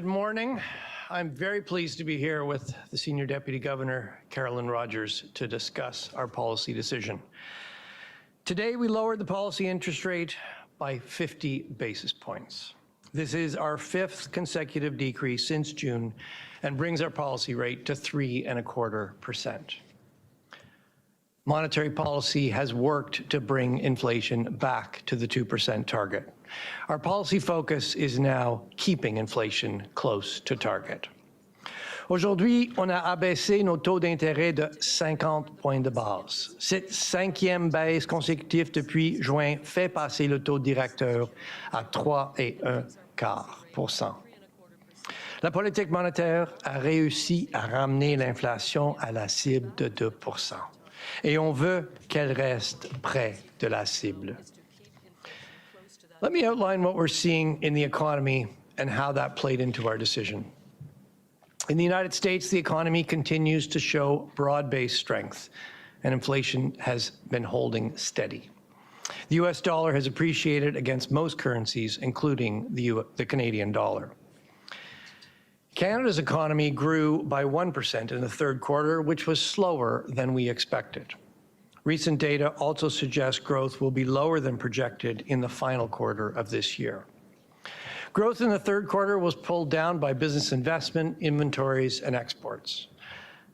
Good morning. I'm very pleased to be here with the Senior Deputy Governor, Carolyn Rogers, to discuss our policy decision. Today, we lowered the policy interest rate by 50 basis points. This is our fifth consecutive decrease since June and brings our policy rate to 3.25%. Monetary policy has worked to bring inflation back to the 2% target. Our policy focus is now keeping inflation close to target. Aujourd'hui, on a abaissé nos taux d'intérêt de 50 points de base. Cette cinquième baisse consécutive depuis juin fait passer le taux directeur à 3,25%. La politique monétaire a réussi à ramener l'inflation à la cible de 2%. Et on veut qu'elle reste près de la cible. Let me outline what we're seeing in the economy and how that played into our decision. In the United States, the economy continues to show broad-based strength, and inflation has been holding steady. The U.S. dollar has appreciated against most currencies, including the Canadian dollar. Canada's economy grew by 1% in the third quarter, which was slower than we expected. Recent data also suggests growth will be lower than projected in the final quarter of this year. Growth in the third quarter was pulled down by business investment, inventories, and exports.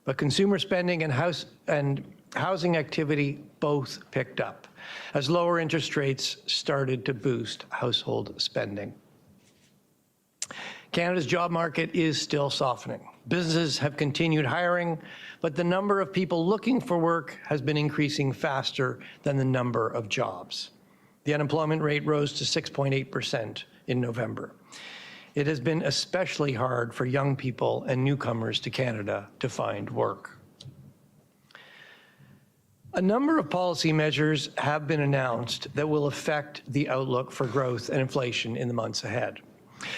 But consumer spending and housing activity both picked up as lower interest rates started to boost household spending. Canada's job market is still softening. Businesses have continued hiring, but the number of people looking for work has been increasing faster than the number of jobs. The unemployment rate rose to 6.8% in November. It has been especially hard for young people and newcomers to Canada to find work. A number of policy measures have been announced that will affect the outlook for growth and inflation in the months ahead.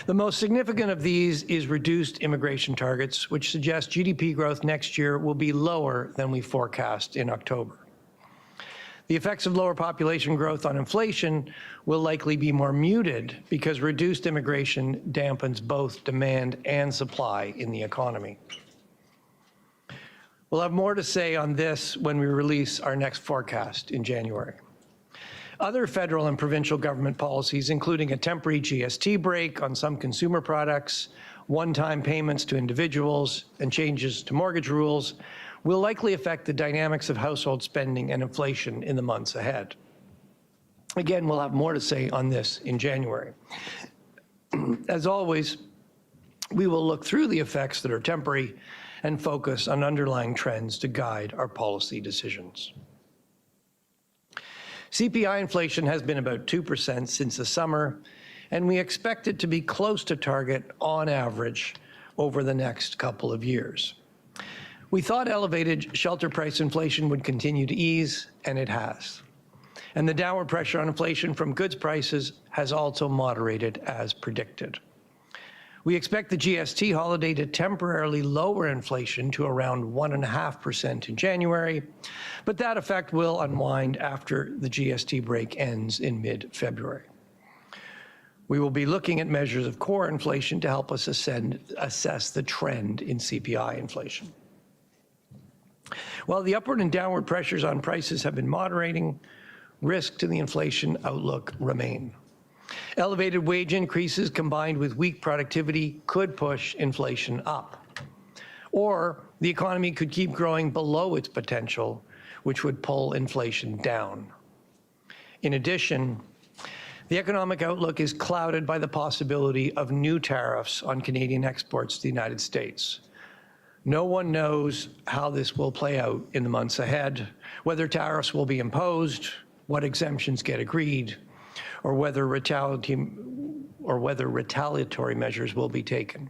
The most significant of these is reduced immigration targets, which suggest GDP growth next year will be lower than we forecast in October. The effects of lower population growth on inflation will likely be more muted because reduced immigration dampens both demand and supply in the economy. We'll have more to say on this when we release our next forecast in January. Other federal and provincial government policies, including a temporary GST break on some consumer products, one-time payments to individuals, and changes to mortgage rules, will likely affect the dynamics of household spending and inflation in the months ahead. Again, we'll have more to say on this in January. As always, we will look through the effects that are temporary and focus on underlying trends to guide our policy decisions. CPI inflation has been about 2% since the summer, and we expect it to be close to target on average over the next couple of years. We thought elevated shelter price inflation would continue to ease, and it has. And the downward pressure on inflation from goods prices has also moderated as predicted. We expect the GST holiday to temporarily lower inflation to around 1.5% in January, but that effect will unwind after the GST break ends in mid-February. We will be looking at measures of core inflation to help us assess the trend in CPI inflation. While the upward and downward pressures on prices have been moderating, risks to the inflation outlook remain. Elevated wage increases combined with weak productivity could push inflation up. Or the economy could keep growing below its potential, which would pull inflation down. In addition, the economic outlook is clouded by the possibility of new tariffs on Canadian exports to the United States. No one knows how this will play out in the months ahead, whether tariffs will be imposed, what exemptions get agreed, or whether retaliatory measures will be taken.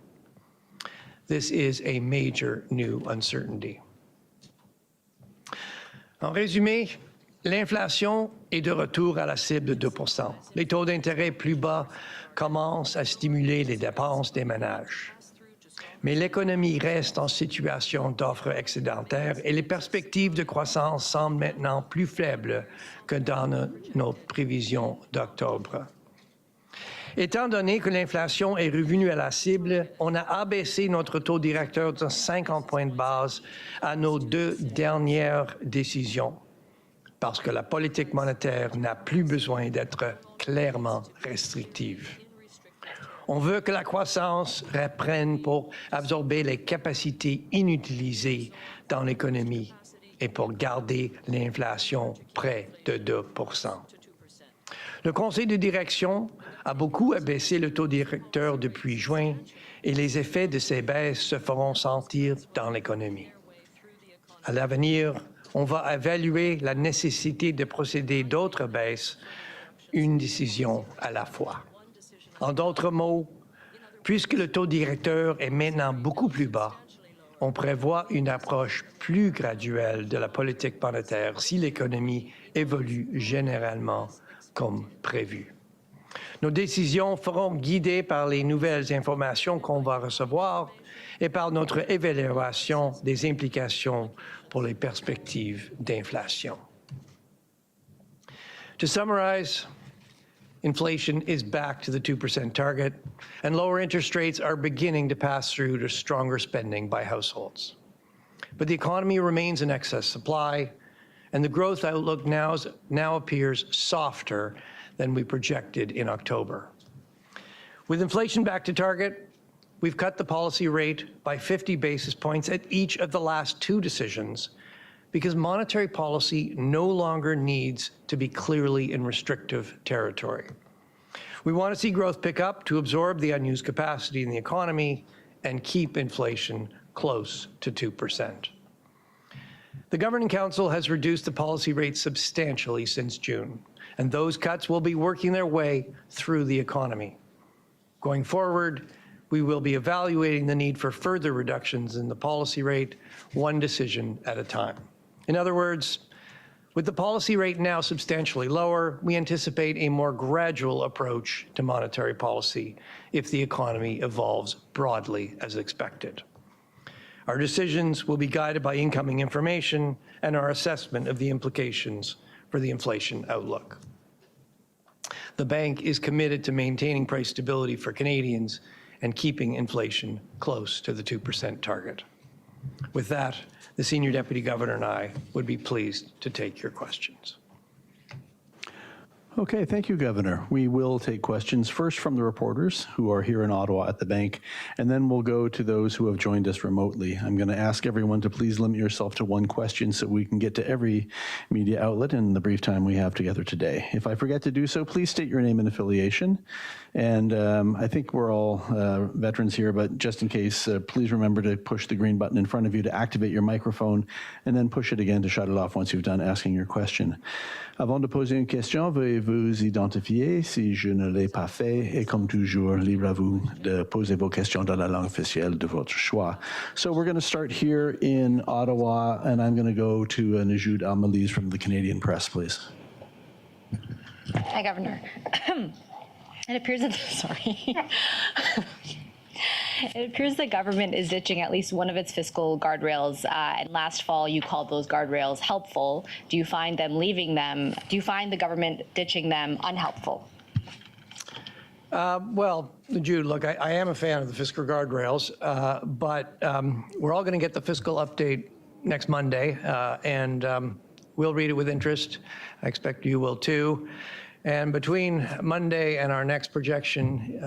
This is a major new uncertainty. En résumé, l'inflation est de retour à la cible de 2%. Les taux d'intérêt plus bas commencent à stimuler les dépenses des ménages. Mais l'économie reste en situation d'offre excédentaire et les perspectives de croissance semblent maintenant plus faibles que dans nos prévisions d'octobre. Étant donné que l'inflation est revenue à la cible, on a abaissé notre taux directeur de 50 points de base à nos 2 dernières décisions, parce que la politique monétaire n'a plus besoin d'être clairement restrictive. On veut que la croissance reprenne pour absorber les capacités inutilisées dans l'économie et pour garder l'inflation près de 2 %. Le conseil de direction a beaucoup abaissé le taux directeur depuis juin et les effets de ces baisses se feront sentir dans l'économie. À l'avenir, on va évaluer la nécessité de procéder d'autres baisses, une décision à la fois. En d'autres mots, puisque le taux directeur est maintenant beaucoup plus bas, on prévoit une approche plus graduelle de la politique monétaire si l'économie évolue généralement comme prévu. Nos décisions seront guidées par les nouvelles informations qu'on va recevoir et par notre évaluation des implications pour les perspectives d'inflation. To summarize, inflation is back to the 2% target, and lower interest rates are beginning to pass through to stronger spending by households. But the economy remains in excess supply, and the growth outlook now appears softer than we projected in October. With inflation back to target, we've cut the policy rate by 50 basis points at each of the last 2 decisions because monetary policy no longer needs to be clearly in restrictive territory. We want to see growth pick up to absorb the unused capacity in the economy and keep inflation close to 2%. The Governing Council has reduced the policy rate substantially since June, and those cuts will be working their way through the economy. Going forward, we will be evaluating the need for further reductions in the policy rate, one decision at a time. In other words, with the policy rate now substantially lower, we anticipate a more gradual approach to monetary policy if the economy evolves broadly as expected. Our decisions will be guided by incoming information and our assessment of the implications for the inflation outlook. The bank is committed to maintaining price stability for Canadians and keeping inflation close to the 2% target. With that, the Senior Deputy Governor and I would be pleased to take your questions. Okay, thank you, Governor. We will take questions first from the reporters who are here in Ottawa at the bank, and then we'll go to those who have joined us remotely. I'm going to ask everyone to please limit yourself to one question so we can get to every media outlet in the brief time we have together today. If I forget to do so, please state your name and affiliation. And I think we're all veterans here, but just in case, please remember to push the green button in front of you to activate your microphone, and then push it again to shut it off once you've done asking your question. Avant de poser une question, veuillez vous identifier si je ne l'ai pas fait, et comme toujours, libre à vous de poser vos questions dans la langue officielle de votre choix. So we're going to start here in Ottawa, and I'm going to go to Najoud Al-Malise from the Canadian Press, please. Hi, Governor. It appears that, It appears the government is ditching at least one of its fiscal guardrails, and last fall you called those guardrails helpful. Do you find the government ditching them unhelpful? Well, Jude, look, I am a fan of the fiscal guardrails, but we're all going to get the fiscal update next Monday, and we'll read it with interest. I expect you will too. And between Monday and our next projection,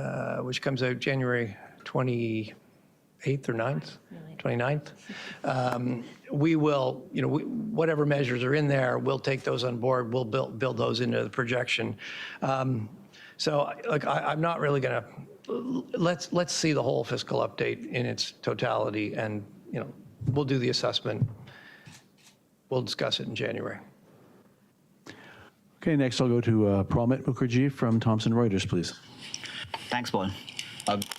which comes out January 28th or 9th, 29th, we will, whatever measures are in there, we'll take those on board. We'll build those into the projection. So, like, I'm not really going to. Let's see the whole fiscal update in its totality, and we'll do the assessment. We'll discuss it in January. Okay, next I'll go to Pramit Mukherjee from Thomson Reuters, please. Thanks, Paul.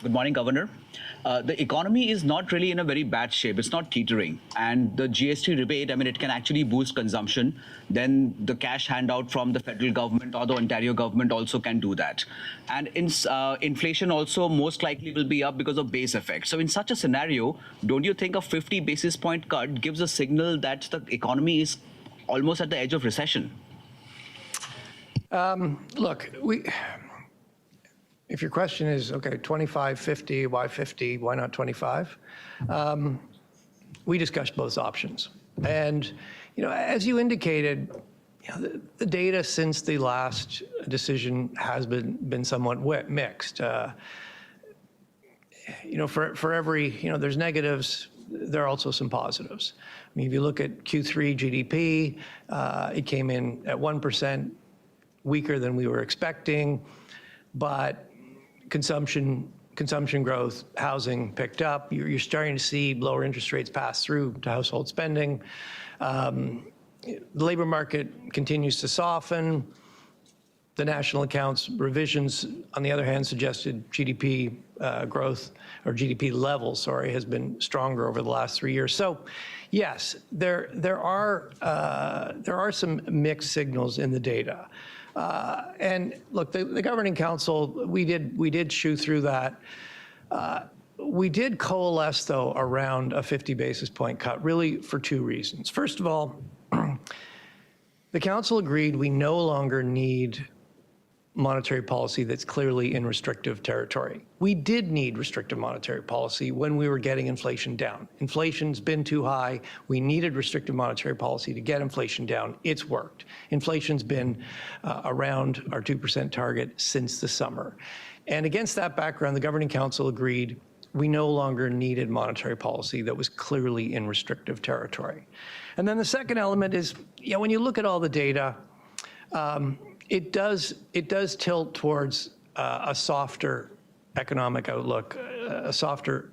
Good morning, Governor. The economy is not really in a very bad shape. It's not teetering. And the GST rebate, it can actually boost consumption. Then the cash handout from the federal government or the Ontario government also can do that. And inflation also most likely will be up because of base effect. So in such a scenario, don't you think a 50 basis point cut gives a signal that the economy is almost at the edge of recession? Look, if your question is, okay, 25, 50, why 50, why not 25? We discussed both options. And, as you indicated, the data since the last decision has been somewhat mixed. For every, there's negatives, there are also some positives. I mean, if you look at Q3 GDP, it came in at 1%, weaker than we were expecting, but consumption growth, housing picked up. You're starting to see lower interest rates pass through to household spending. The labor market continues to soften. The national accounts revisions, on the other hand, suggested GDP growth, or GDP level, has been stronger over the last 3 years. So, yes, there are some mixed signals in the data. And look, the Governing Council, we did chew through that. We did coalesce, though, around a 50 basis point cut, really for two reasons. First of all, the Council agreed we no longer need monetary policy that's clearly in restrictive territory. We did need restrictive monetary policy when we were getting inflation down. Inflation's been too high. We needed restrictive monetary policy to get inflation down. It's worked. Inflation's been around our 2% target since the summer. And against that background, the Governing Council agreed we no longer needed monetary policy that was clearly in restrictive territory. And then the second element is, when you look at all the data, it does tilt towards a softer economic outlook, a softer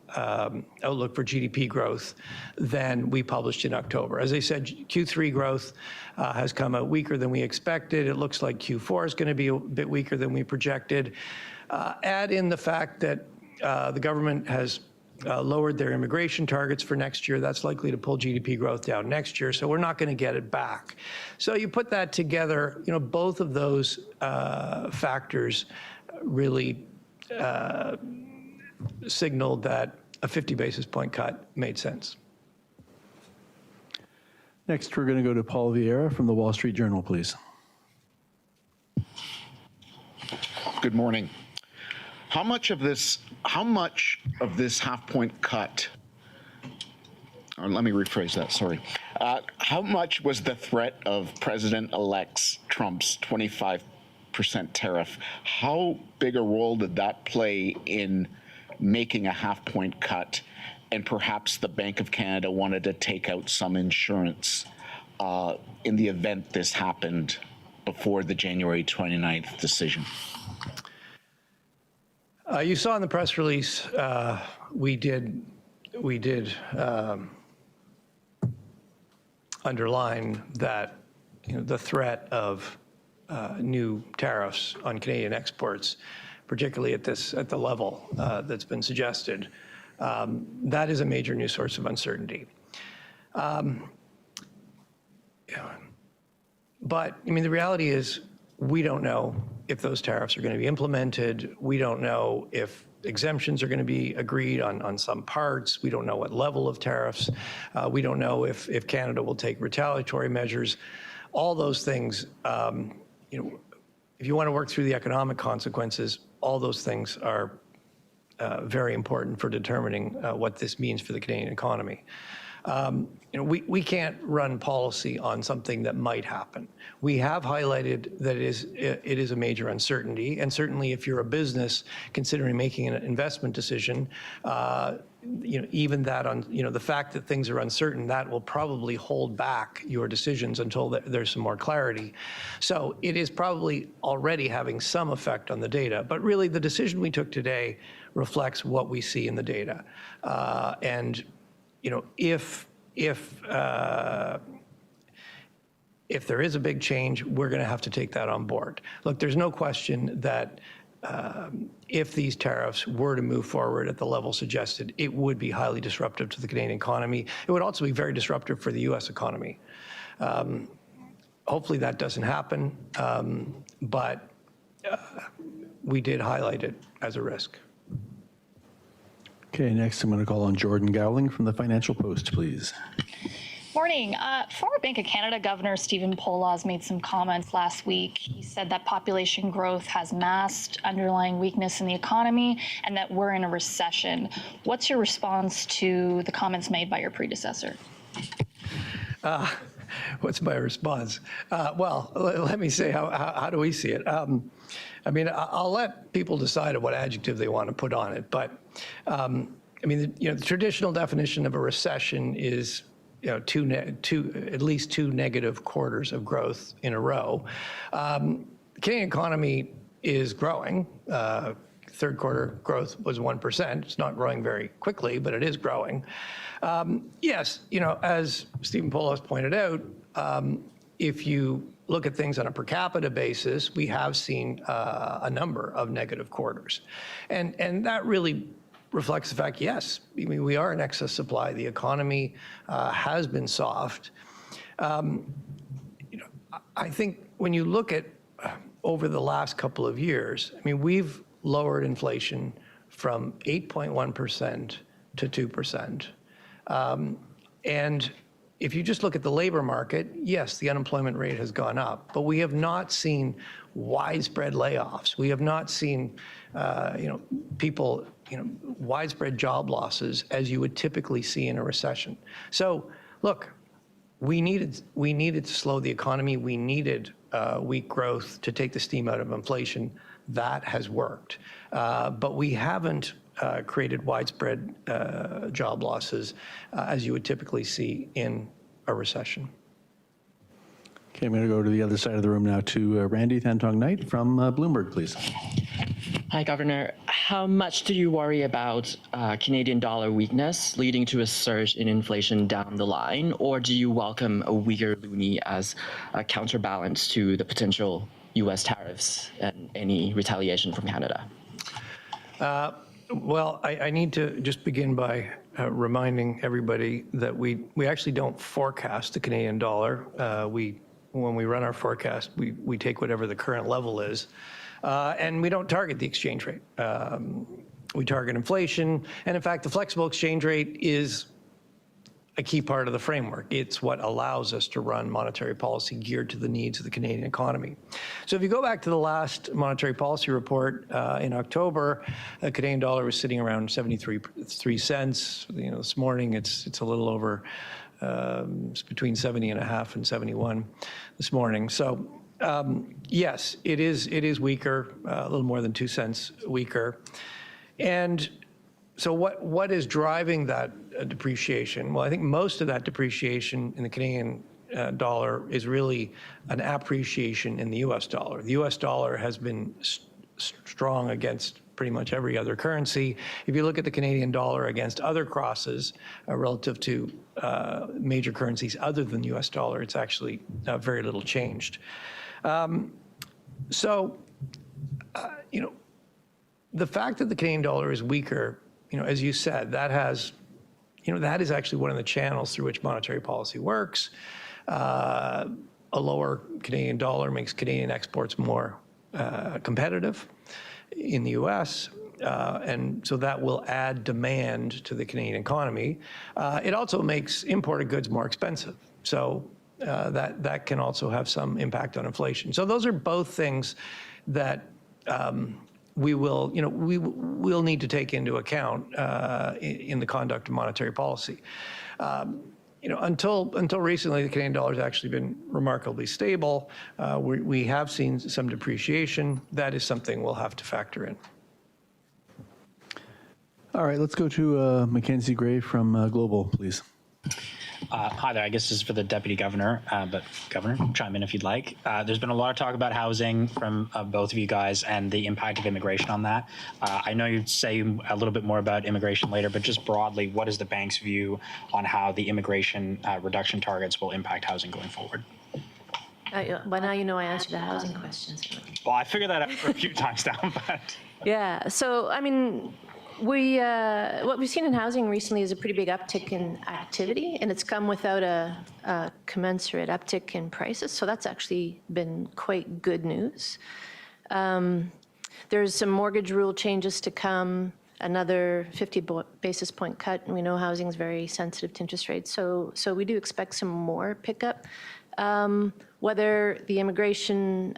outlook for GDP growth than we published in October. As I said, Q3 growth has come out weaker than we expected. It looks like Q4 is going to be a bit weaker than we projected. Add in the fact that the government has lowered their immigration targets for next year. That's likely to pull GDP growth down next year, so we're not going to get it back. So you put that together, both of those factors really signaled that a 50 basis point cut made sense. Next, we're going to go to Paul Vieira from the Wall Street Journal, please. Good morning. How much of this half-point cut, or let me rephrase that, sorry. How much was the threat of President-elect Trump's 25% tariff? How big a role did that play in making a half-point cut? And perhaps the Bank of Canada wanted to take out some insurance in the event this happened before the January 29th decision. You saw in the press release, we did underline that the threat of new tariffs on Canadian exports, particularly at the level that's been suggested, that is a major new source of uncertainty. But the reality is, we don't know if those tariffs are going to be implemented. We don't know if exemptions are going to be agreed on some parts. We don't know what level of tariffs. We don't know if Canada will take retaliatory measures. All those things, if you want to work through the economic consequences, all those things are very important for determining what this means for the Canadian economy. We can't run policy on something that might happen. We have highlighted that it is a major uncertainty, and certainly if you're a business considering making an investment decision, even that the fact that things are uncertain, that will probably hold back your decisions until there's some more clarity. So it is probably already having some effect on the data, but really the decision we took today reflects what we see in the data, and if there is a big change, we're going to have to take that on board. Look, there's no question that if these tariffs were to move forward at the level suggested, it would be highly disruptive to the Canadian economy. It would also be very disruptive for the U.S. economy. Hopefully that doesn't happen, but we did highlight it as a risk. Okay, next I'm going to call on Jordan Gowling from the Financial Post, please. Morning. Former Bank of Canada Governor Stephen Poloz made some comments last week. He said that population growth has masked underlying weakness in the economy and that we're in a recession. What's your response to the comments made by your predecessor? What's my response? Well, let me say how do we see it? I mean, I'll let people decide what adjective they want to put on it, but I mean, the traditional definition of a recession is at least two negative quarters of growth in a row. The Canadian economy is growing. Third quarter growth was 1%. It's not growing very quickly, but it is growing. Yes, as Stephen Poloz pointed out, if you look at things on a per capita basis, we have seen a number of negative quarters. And that really reflects the fact, yes, I mean, we are in excess supply. The economy has been soft. I think when you look at over the last couple of years, I mean, we've lowered inflation from 8.1% to 2%. And if you just look at the labor market, yes, the unemployment rate has gone up, but we have not seen widespread layoffs. We have not seen, people, widespread job losses as you would typically see in a recession. So, look, we needed to slow the economy. We needed weak growth to take the steam out of inflation. That has worked, but we haven't created widespread job losses as you would typically see in a recession. Okay, I'm going to go to the other side of the room now to Randy Thantong-Knight from Bloomberg, please. Hi, Governor. How much do you worry about Canadian dollar weakness leading to a surge in inflation down the line, or do you welcome a weaker loonie as a counterbalance to the potential U.S. tariffs and any retaliation from Canada? Well, I need to just begin by reminding everybody that we actually don't forecast the Canadian dollar. When we run our forecast, we take whatever the current level is, and we don't target the exchange rate. We target inflation, and in fact, the flexible exchange rate is a key part of the framework. It's what allows us to run monetary policy geared to the needs of the Canadian economy. So if you go back to the last monetary policy report in October, the Canadian dollar was sitting around 73 cents. This morning it's a little over, it's between 70.5 and 71 this morning. So yes, it is weaker, a little more than 2 cents weaker. And so what is driving that depreciation? Well, I think most of that depreciation in the Canadian dollar is really an appreciation in the U.S. dollar. The U.S. dollar has been strong against pretty much every other currency. If you look at the Canadian dollar against other crosses relative to major currencies other than the U.S. dollar, it's actually very little changed. The fact that the Canadian dollar is weaker, as you said, that is actually one of the channels through which monetary policy works. A lower Canadian dollar makes Canadian exports more competitive in the U.S., and so that will add demand to the Canadian economy. It also makes imported goods more expensive, so that can also have some impact on inflation. So those are both things that we'll need to take into account in the conduct of monetary policy. Until recently, the Canadian dollar has actually been remarkably stable. We have seen some depreciation. That is something we'll have to factor in. All right, let's go to Mackenzie Gray from Global, please. Hi there. I guess this is for the Deputy Governor, but Governor, chime in if you'd like. There's been a lot of talk about housing from both of you guys and the impact of immigration on that. I know you'd say a little bit more about immigration later, but just broadly, what is the bank's view on how the immigration reduction targets will impact housing going forward? By now I answer the housing questions. Well, I figured that out for a few times now, but... Yeah, so I mean, what we've seen in housing recently is a pretty big uptick in activity, and it's come without a commensurate uptick in prices. So that's actually been quite good news. There's some mortgage rule changes to come. another 50 basis point cut, and we know housing is very sensitive to interest rates. So we do expect some more pickup. Whether the immigration,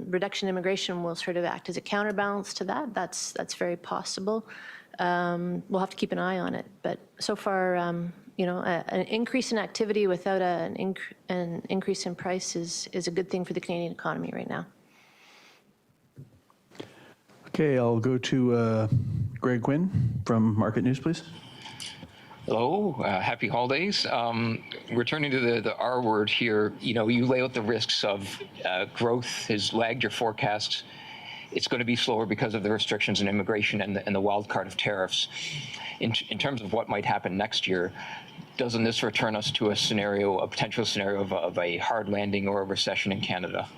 reduction in immigration will sort of act as a counterbalance to that, that's very possible. We'll have to keep an eye on it. But so far, you know, an increase in activity without an increase in price is a good thing for the Canadian economy right now. Okay, I'll go to Greg Quinn from Market News, please. Hello, happy holidays. Returning to the R word here, you know, you lay out the risks of growth has lagged your forecasts. It's going to be slower because of the restrictions in immigration and the wild card of tariffs. In terms of what might happen next year, doesn't this return us to a scenario, a potential scenario of a hard landing or a recession in Canada?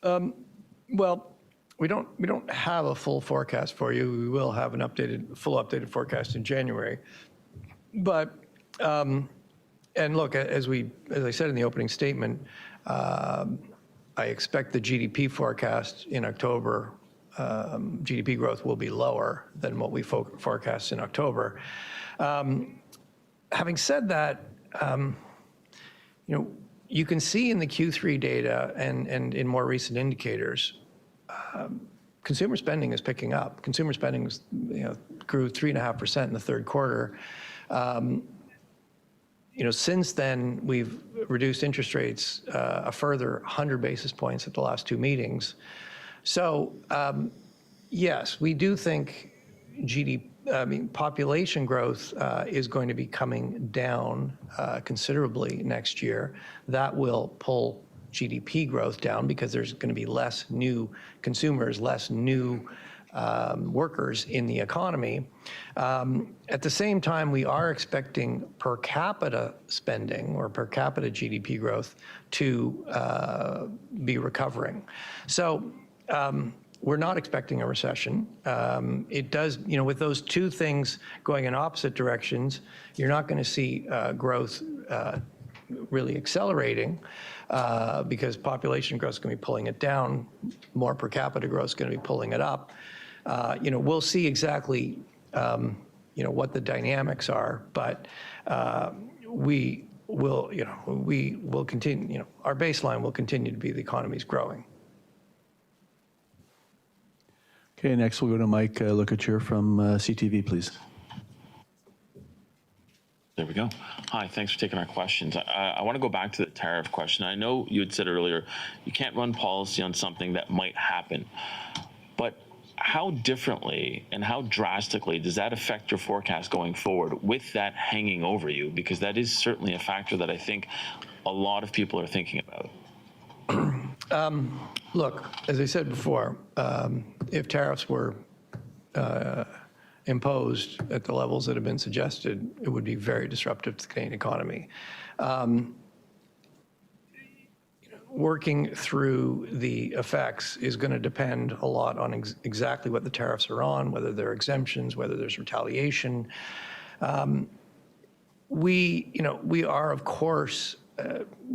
Well, we don't have a full forecast for you. We will have an full updated forecast in January. But and look, as I said in the opening statement, I expect the GDP forecast in October, GDP growth will be lower than what we forecast in October. Having said that, you know, you can see in the Q3 data and in more recent indicators, consumer spending is picking up. Consumer spending was, you know, grew 3.5% in the third quarter. You know, since then, we've reduced interest rates a further 100 basis points at the last two meetings. So, yes, we do think population growth is going to be coming down considerably next year. That will pull GDP growth down because there's going to be less new consumers, less new workers in the economy. At the same time, we are expecting per capita spending or per capita GDP growth to be recovering. So we're not expecting a recession. It does, you know, with those two things going in opposite directions, you're not going to see growth really accelerating because population growth is going to be pulling it down. More per capita growth is going to be pulling it up. You know, we'll see exactly, you know, what the dynamics are, but we will continue, you know, our baseline will continue to be the economy's growing. Okay, next we'll go to Mike Lukacher from CTV, please. There we go. Hi, thanks for taking our questions. I want to go back to the tariff question. I know you had said earlier, you can't run policy on something that might happen, but how differently and how drastically does that affect your forecast going forward with that hanging over you? Because that is certainly a factor that I think a lot of people are thinking about. Look, as I said before, if tariffs were imposed at the levels that have been suggested, it would be very disruptive to the Canadian economy. Working through the effects is going to depend a lot on exactly what the tariffs are on, whether there are exemptions, whether there's retaliation. We are, of course,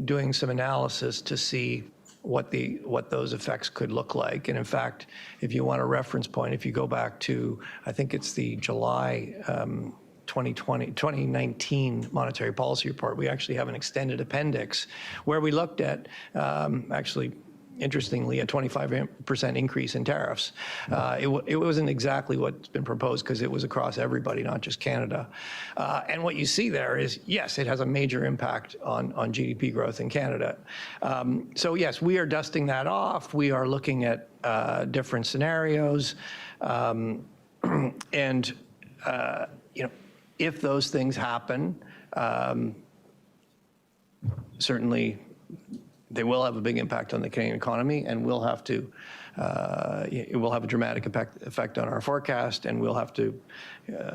doing some analysis to see what those effects could look like. And in fact, if you want a reference point, if you go back to, I think it's the July 2019 monetary policy report, we actually have an extended appendix where we looked at, actually, interestingly, a 25% increase in tariffs. It wasn't exactly what's been proposed because it was across everybody, not just Canada. And what you see there is, yes, it has a major impact on GDP growth in Canada. So yes, we are dusting that off. We are looking at different scenarios. And, you know, if those things happen, certainly they will have a big impact on the Canadian economy, and we'll have to, it will have a dramatic effect on our forecast, and we'll have to,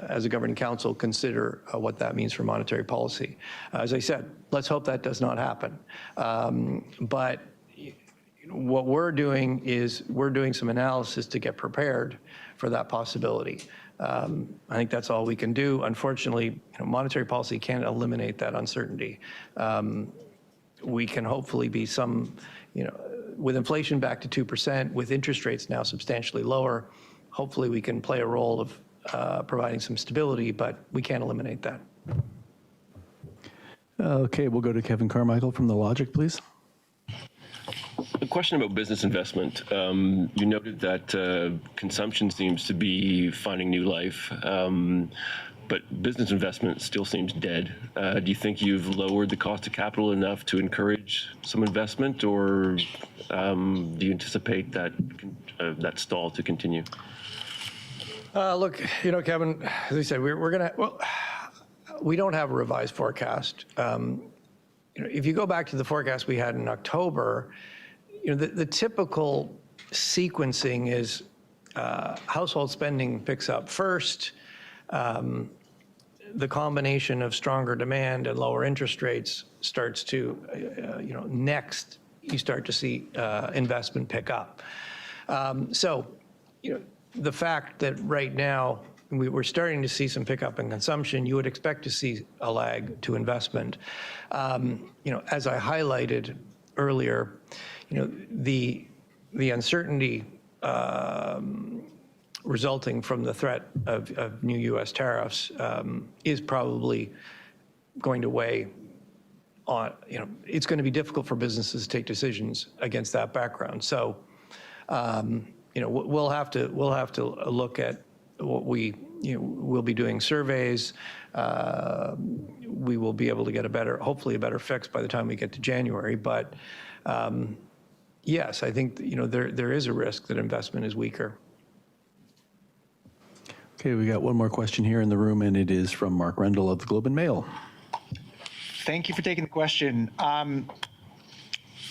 as a governing council, consider what that means for monetary policy. As I said, let's hope that does not happen. But what we're doing is we're doing some analysis to get prepared for that possibility. I think that's all we can do. Unfortunately, monetary policy can't eliminate that uncertainty. We can hopefully be some, with inflation back to 2%, with interest rates now substantially lower, hopefully we can play a role of providing some stability, but we can't eliminate that. Okay, we'll go to Kevin Carmichael from The Logic, please. A question about business investment. You noted that consumption seems to be finding new life, but business investment still seems dead. Do you think you've lowered the cost of capital enough to encourage some investment, or do you anticipate that that stall to continue? Look, Kevin, as I said, we don't have a revised forecast. If you go back to the forecast we had in October, the typical sequencing is household spending picks up first. The combination of stronger demand and lower interest rates starts to, next you start to see investment pick up. The fact that right now we're starting to see some pickup in consumption, you would expect to see a lag to investment. As I highlighted earlier, the uncertainty resulting from the threat of new U.S. tariffs is probably going to weigh on, it's going to be difficult for businesses to take decisions against that background. So, we'll have to look at what we'll be doing surveys. We will be able to get hopefully a better fix by the time we get to January. But yes, I think there is a risk that investment is weaker. Okay, we got one more question here in the room, and it is from Mark Rendell of the Globe and Mail. Thank you for taking the question.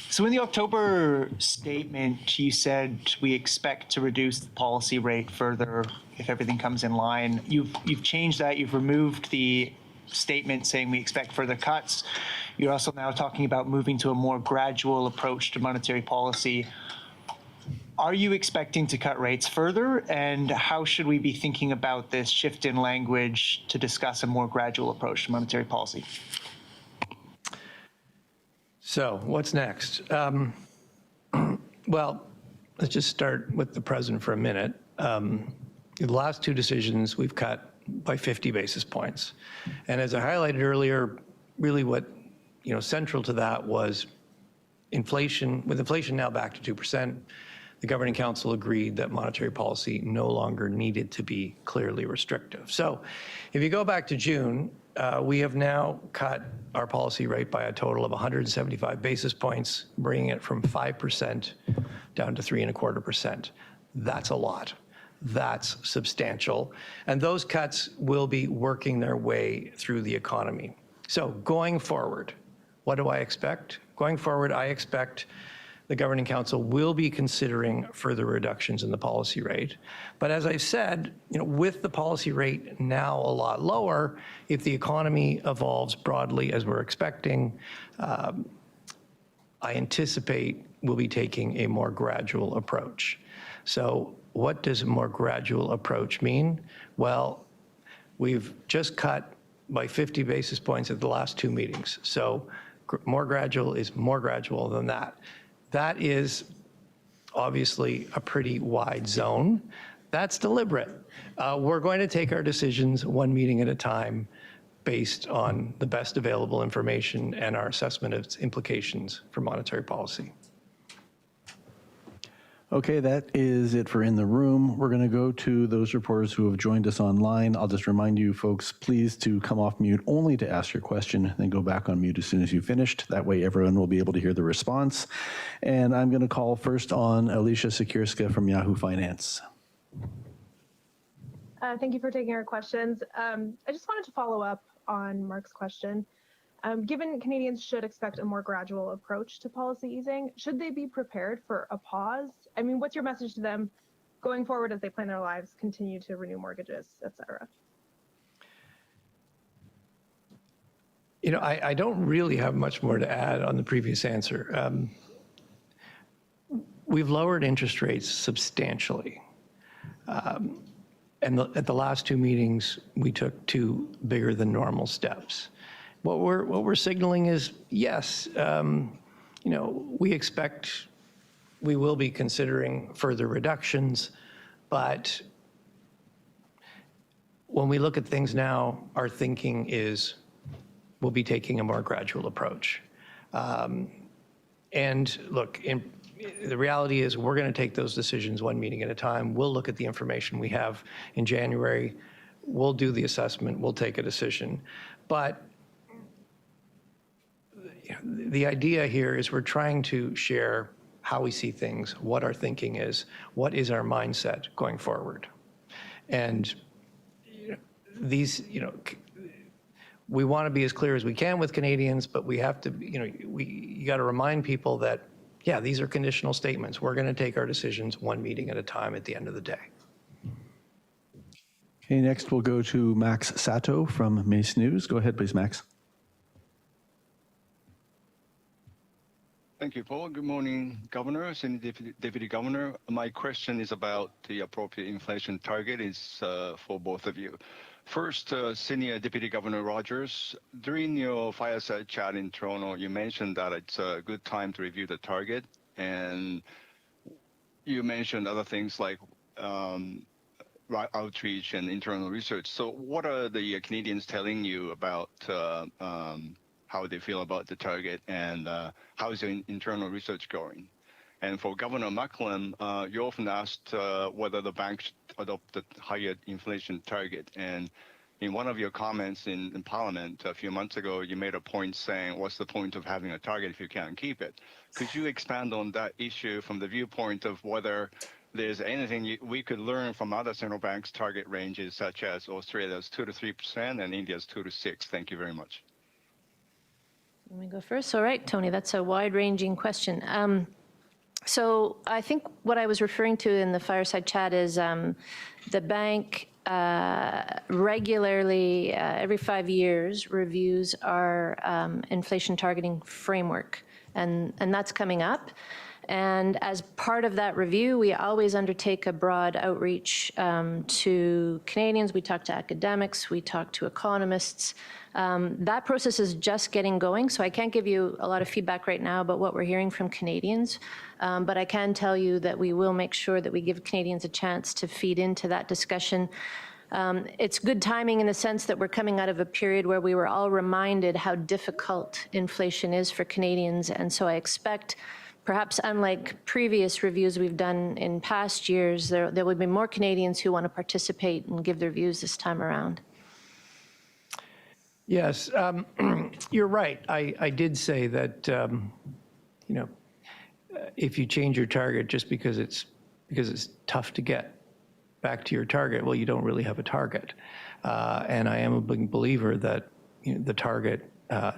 So in the October statement, you said we expect to reduce the policy rate further if everything comes in line. You've changed that. You've removed the statement saying we expect further cuts. You're also now talking about moving to a more gradual approach to monetary policy. Are you expecting to cut rates further? And how should we be thinking about this shift in language to discuss a more gradual approach to monetary policy? So what's next? Well, let's just start with the present for a minute. The last two decisions we've cut by 50 basis points. And as I highlighted earlier, really what, central to that was inflation. With inflation now back to 2%, the Governing Council agreed that monetary policy no longer needed to be clearly restrictive. So if you go back to June, we have now cut our policy rate by a total of 175 basis points, bringing it from 5% down to 3.25%. That's a lot. That's substantial. And those cuts will be working their way through the economy. So going forward, what do I expect? Going forward, I expect the Governing Council will be considering further reductions in the policy rate. But as I said, with the policy rate now a lot lower, if the economy evolves broadly as we're expecting, I anticipate we'll be taking a more gradual approach. So what does a more gradual approach mean? Well, we've just cut by 50 basis points at the last two meetings. So more gradual is more gradual than that. That is obviously a pretty wide zone. That's deliberate. We're going to take our decisions one meeting at a time based on the best available information and our assessment of its implications for monetary policy. Okay, that is it for In the Room. We're going to go to those reporters who have joined us online. I'll just remind you folks, please to come off mute only to ask your question, then go back on mute as soon as you've finished. That way everyone will be able to hear the response. And I'm going to call first on Alicia Sikirska from Yahoo Finance. Thank you for taking our questions. I just wanted to follow up on Mark's question. Given Canadians should expect a more gradual approach to policy easing, should they be prepared for a pause? I mean, what's your message to them going forward as they plan their lives, continue to renew mortgages, et cetera? I don't really have much more to add on the previous answer. We've lowered interest rates substantially. And at the last two meetings, we took two bigger than normal steps. What we're signaling is, yes, we expect we will be considering further reductions, but when we look at things now, our thinking is we'll be taking a more gradual approach. And look, the reality is we're going to take those decisions one meeting at a time. We'll look at the information we have in January. We'll do the assessment. We'll take a decision. But the idea here is we're trying to share how we see things, what our thinking is, what is our mindset going forward. And these, we want to be as clear as we can with Canadians, but we have to, you got to remind people that, yeah, these are conditional statements. We're going to take our decisions one meeting at a time at the end of the day. Okay, next we'll go to Max Sato from Mace News. Go ahead, please, Max. Thank you, Paul. Good morning, Governor, Senior Deputy Governor. My question is about the appropriate inflation target. It's for both of you. First, Senior Deputy Governor Rogers, during your fireside chat in Toronto, you mentioned that it's a good time to review the target, and you mentioned other things like outreach and internal research. So what are the Canadians telling you about how they feel about the target, and how is your internal research going? And for Governor Macklem, you often asked whether the bank should adopt the higher inflation target. And in one of your comments in Parliament a few months ago, you made a point saying, what's the point of having a target if you can't keep it? Could you expand on that issue from the viewpoint of whether there's anything we could learn from other central banks' target ranges, such as Australia's 2 to 3% and India's 2 to 6%? Thank you very much. Let me go first. All right, Tony, that's a wide-ranging question. So I think what I was referring to in the fireside chat is the bank regularly, every 5 years, reviews our inflation targeting framework, and that's coming up. And as part of that review, we always undertake a broad outreach to Canadians. We talk to academics, we talk to economists. That process is just getting going, so I can't give you a lot of feedback right now about what we're hearing from Canadians, but I can tell you that we will make sure that we give Canadians a chance to feed into that discussion. It's good timing in the sense that we're coming out of a period where we were all reminded how difficult inflation is for Canadians, and so I expect, perhaps unlike previous reviews we've done in past years, there would be more Canadians who want to participate and give their views this time around. Yes, you're right. I did say that, if you change your target just because it's tough to get back to your target, well, you don't really have a target. And I am a big believer that the target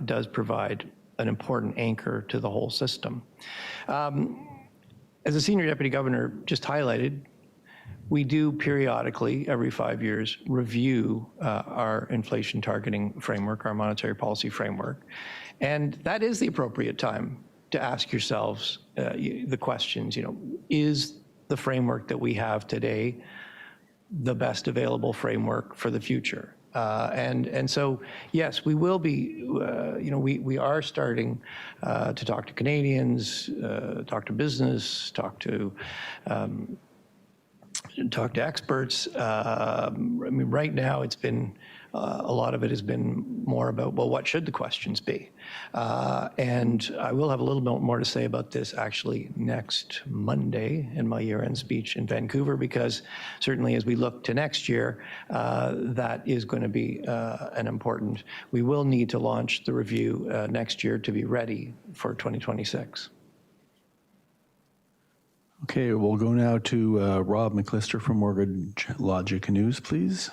does provide an important anchor to the whole system. As a senior deputy governor just highlighted, we do periodically, every 5 years, review our inflation targeting framework, our monetary policy framework. And that is the appropriate time to ask yourselves the questions, is the framework that we have today the best available framework for the future? And so, yes, we will be, we are starting to talk to Canadians, talk to business, talk to experts. I mean, right now it's been, a lot of it has been more about, well, what should the questions be? And I will have a little bit more to say about this actually next Monday in my year-end speech in Vancouver, because certainly as we look to next year, that is going to be an important, we will need to launch the review next year to be ready for 2026. Okay, we'll go now to Rob McClister from Mortgage Logic News, please.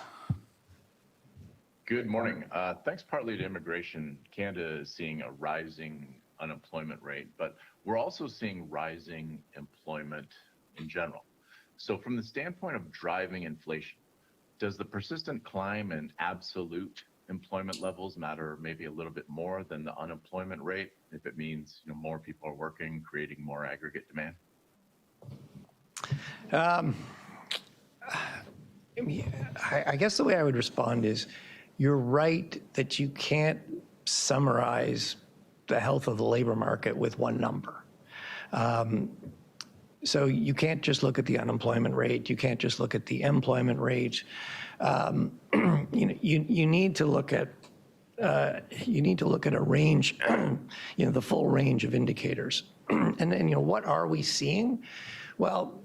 Good morning. Thanks partly to immigration, Canada is seeing a rising unemployment rate, but we're also seeing rising employment in general. So from the standpoint of driving inflation, does the persistent climb in absolute employment levels matter maybe a little bit more than the unemployment rate, if it means more people are working, creating more aggregate demand? I guess the way I would respond is, you're right that you can't summarize the health of the labor market with one number. So you can't just look at the unemployment rate. You can't just look at the employment rate. You need to look at a range, the full range of indicators. And then, what are we seeing? Well,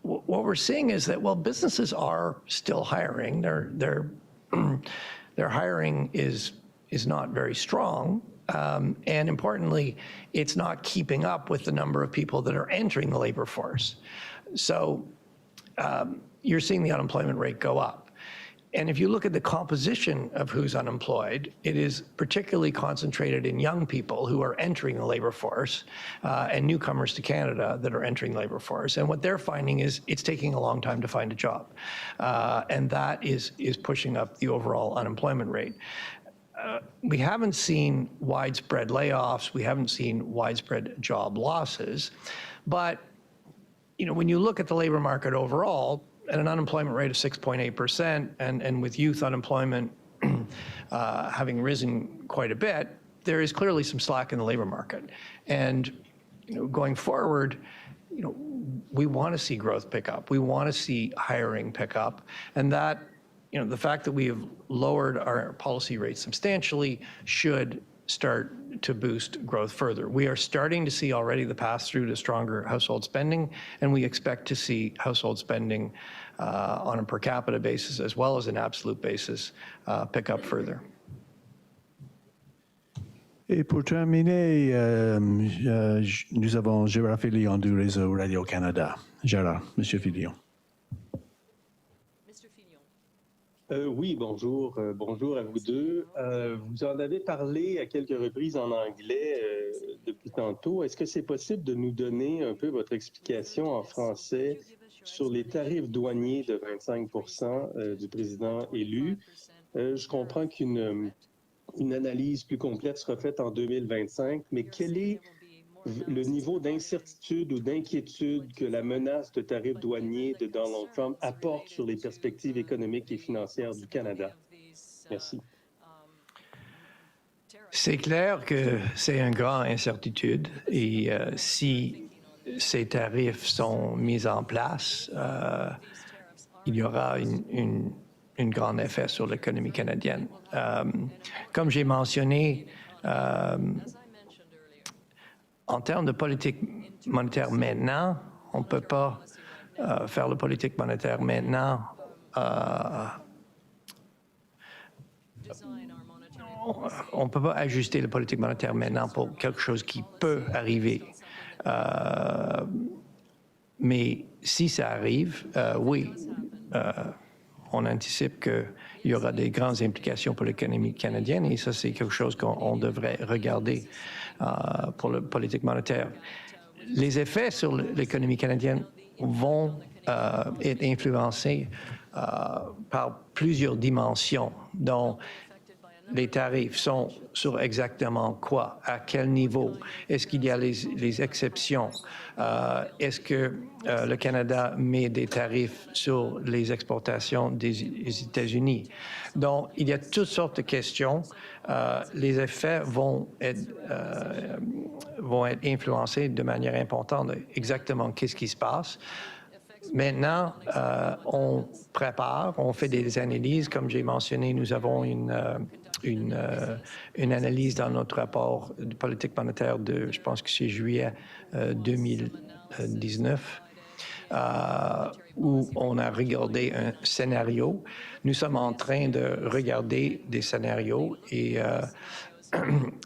what we're seeing is that, businesses are still hiring. Their hiring is not very strong. And importantly, it's not keeping up with the number of people that are entering the labor force. So you're seeing the unemployment rate go up. And if you look at the composition of who's unemployed, it is particularly concentrated in young people who are entering the labor force and newcomers to Canada that are entering the labor force. And what they're finding is it's taking a long time to find a job. And that is pushing up the overall unemployment rate. We haven't seen widespread layoffs. We haven't seen widespread job losses. But, when you look at the labor market overall, at an unemployment rate of 6.8%, and with youth unemployment having risen quite a bit, there is clearly some slack in the labor market. And going forward, we want to see growth pick up. We want to see hiring pick up. And that, the fact that we have lowered our policy rates substantially should start to boost growth further. We are starting to see already the pass-through to stronger household spending, and we expect to see household spending on a per capita basis as well as an absolute basis pick up further. Et pour terminer, nous avons Gérard Filion du réseau Radio-Canada. Gérard, Monsieur Filion. Oui, bonjour. Bonjour à vous deux. Vous en avez parlé à quelques reprises en anglais depuis tantôt. Est-ce que c'est possible de nous donner un peu votre explication en français sur les tarifs douaniers de 25% du président élu? Je comprends qu'une analyse plus complète sera faite en 2025, mais quel est le niveau d'incertitude ou d'inquiétude que la menace de tarifs douaniers de Donald Trump apporte sur les perspectives économiques et financières du Canada? Merci. C'est clair que c'est une grande incertitude et si ces tarifs sont mis en place, il y aura un grand effet sur l'économie canadienne. Comme j'ai mentionné, en termes de politique monétaire maintenant, on ne peut pas faire la politique monétaire maintenant. On ne peut pas ajuster la politique monétaire maintenant pour quelque chose qui peut arriver. Mais si ça arrive, oui, on anticipe qu'il y aura des grandes implications pour l'économie canadienne et ça, c'est quelque chose qu'on devrait regarder pour la politique monétaire. Les effets sur l'économie canadienne vont être influencés par plusieurs dimensions, dont les tarifs sont sur exactement quoi, à quel niveau, est-ce qu'il y a les exceptions, est-ce que le Canada met des tarifs sur les exportations des États-Unis. Donc, il y a toutes sortes de questions. Les effets vont être influencés de manière importante exactement qu'est-ce qui se passe. Maintenant, on prépare, on fait des analyses. Comme j'ai mentionné, nous avons une analyse dans notre rapport de politique monétaire de, je pense que c'est juillet 2019, où on a regardé un scénario. Nous sommes en train de regarder des scénarios et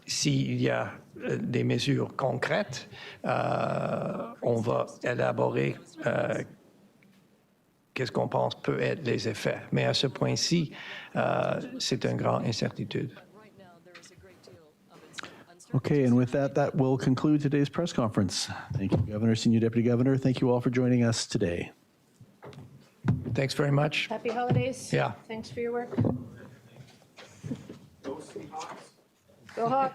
s'il y a des mesures concrètes, on va élaborer qu'est-ce qu'on pense peut être les effets. Mais à ce point-ci, c'est une grande incertitude. Okay, and with that, that will conclude today's press conference. Thank you, Governor, Senior Deputy Governor. Thank you all for joining us today. Thanks very much. Happy holidays. Yeah. Thanks for your work. Go Hawks.